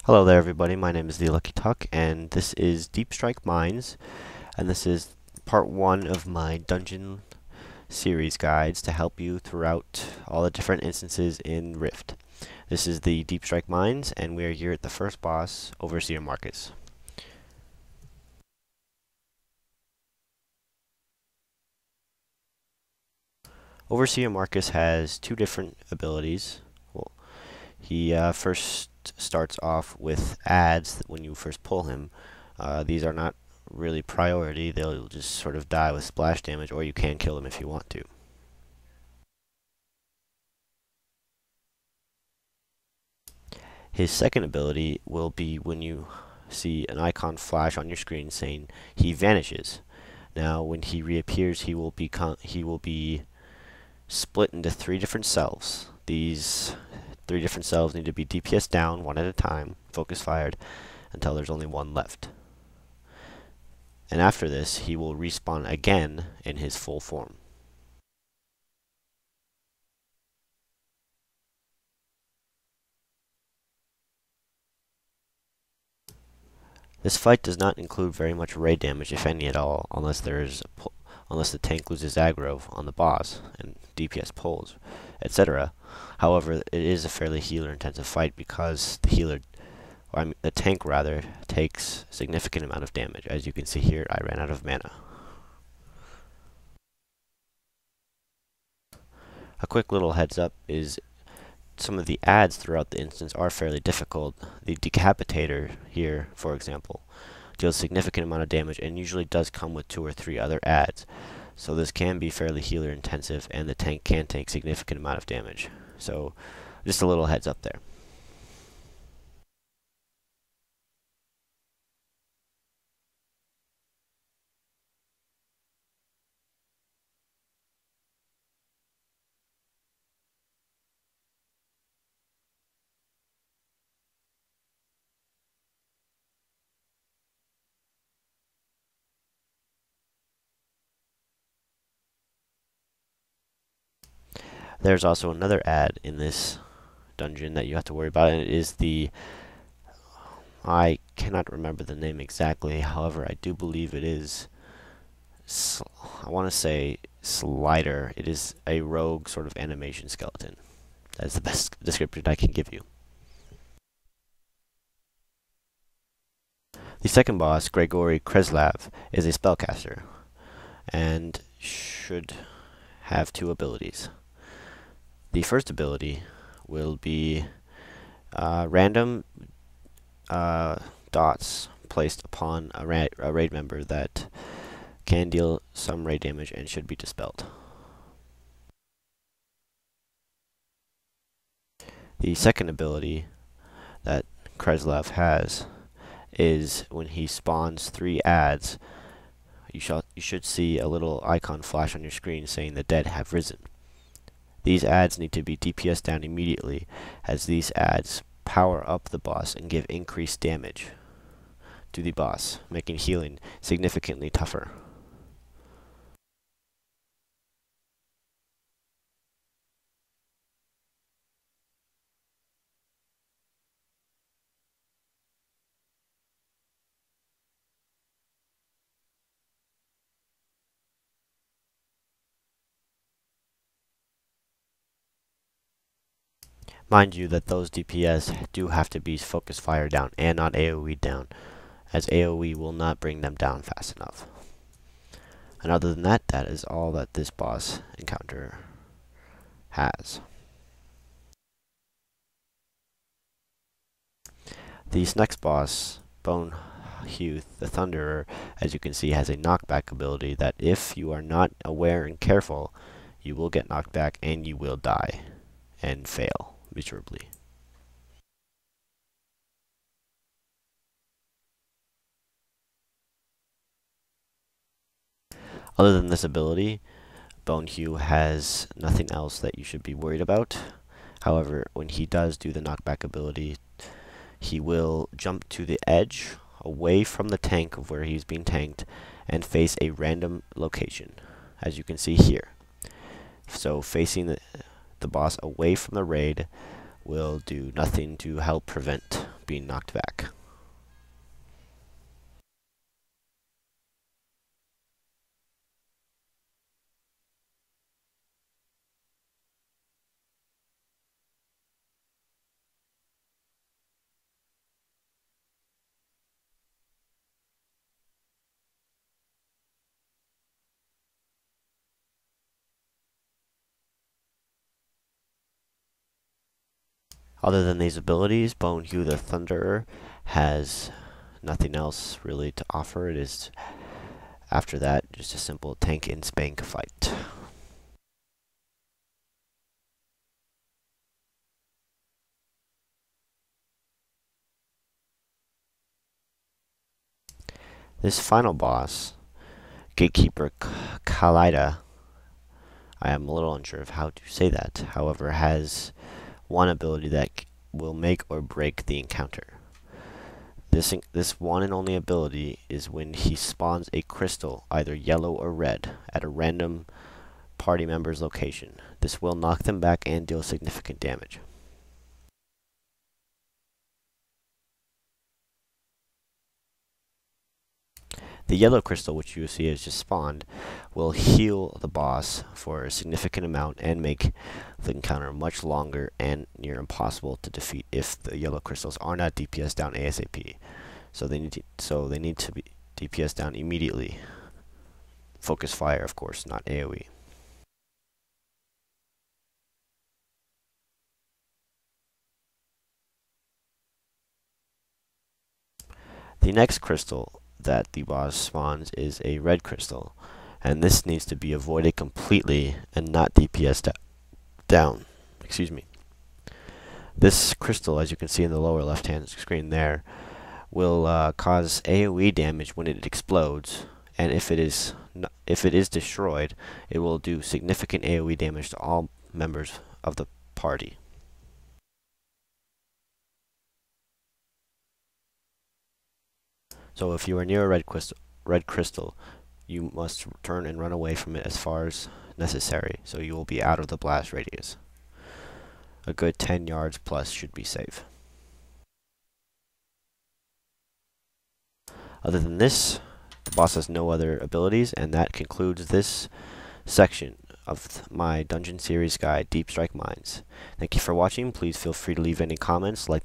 Hello there everybody, my name is the Lucky Tuck and this is Deep Strike Mines, and this is part 1 of my dungeon series guides to help you throughout all the different instances in Rift. This is the Deep Strike Mines and we are here at the first boss, Overseer Marcus. Overseer Marcus has two different abilities. Well, he first starts off with ads when you first pull him. These are not really priority, they'll just sort of die with splash damage, or you can kill them if you want to. His second ability will be when you see an icon flash on your screen saying he vanishes. Now when he reappears he will be split into 3 different selves. These 3 different selves need to be DPS down one at a time, focus fired, until there's only one left. And after this, he will respawn again in his full form. This fight does not include very much raid damage, if any at all, unless the tank loses aggro on the boss and DPS pulls, etc. However, it is a fairly healer-intensive fight because the tank rather, takes a significant amount of damage. As you can see here, I ran out of mana. A quick little heads up is some of the ads throughout the instance are fairly difficult. The Decapitator here, for example, deals a significant amount of damage and usually does come with 2 or 3 other ads. So this can be fairly healer intensive and the tank can take a significant amount of damage. So just a little heads up there. There's also another ad in this dungeon that you have to worry about, and it is I cannot remember the name exactly, however I do believe it is, I want to say Slider. It is a rogue sort of animation skeleton. That's the best description I can give you. The second boss, Gregoryi Klav, is a spellcaster, and should have 2 abilities. The first ability will be random dots placed upon a raid member that can deal some raid damage and should be dispelled. The second ability that Kreslav has is when he spawns 3 ads, you should see a little icon flash on your screen saying the dead have risen. These ads need to be DPS down immediately, as these ads power up the boss and give increased damage to the boss, making healing significantly tougher. Mind you that those DPS do have to be focus fire down and not AoE down, as AoE will not bring them down fast enough. And other than that, that is all that this boss encounter has. This next boss, Huth, the Thunderer, as you can see, has a knockback ability that if you are not aware and careful, you will get knocked back and you will die and fail miserably. Other than this ability, Huth has nothing else that you should be worried about. However, when he does do the knockback ability, he will jump to the edge away from the tank of where he's being tanked and face a random location, as you can see here. So facing the boss away from the raid will do nothing to help prevent being knocked back. Other than these abilities, Bone Hugh the Thunderer has nothing else really to offer. It is, after that, just a simple tank and spank fight. This final boss, Gatekeeper Kalida, I am a little unsure of how to say that, however, has one ability that will make or break the encounter. This one and only ability is when he spawns a crystal, either yellow or red, at a random party member's location. This will knock them back and deal significant damage. The yellow crystal, which you see has just spawned, will heal the boss for a significant amount and make the encounter much longer and near impossible to defeat if the yellow crystals are not DPS down ASAP. So they need to be DPS down immediately. Focus fire, of course, not AoE. The next crystal that the boss spawns is a red crystal, and this needs to be avoided completely and not DPS down. Excuse me. This crystal, as you can see in the lower left hand screen there, will cause AoE damage when it explodes, and if it is destroyed, it will do significant AoE damage to all members of the party. So if you are near a red crystal, you must turn and run away from it as far as necessary, so you will be out of the blast radius. A good 10 yards plus should be safe. Other than this, the boss has no other abilities, and that concludes this section of my Dungeon Series Guide, Deep Strike Mines. Thank you for watching. Please feel free to leave any comments, like this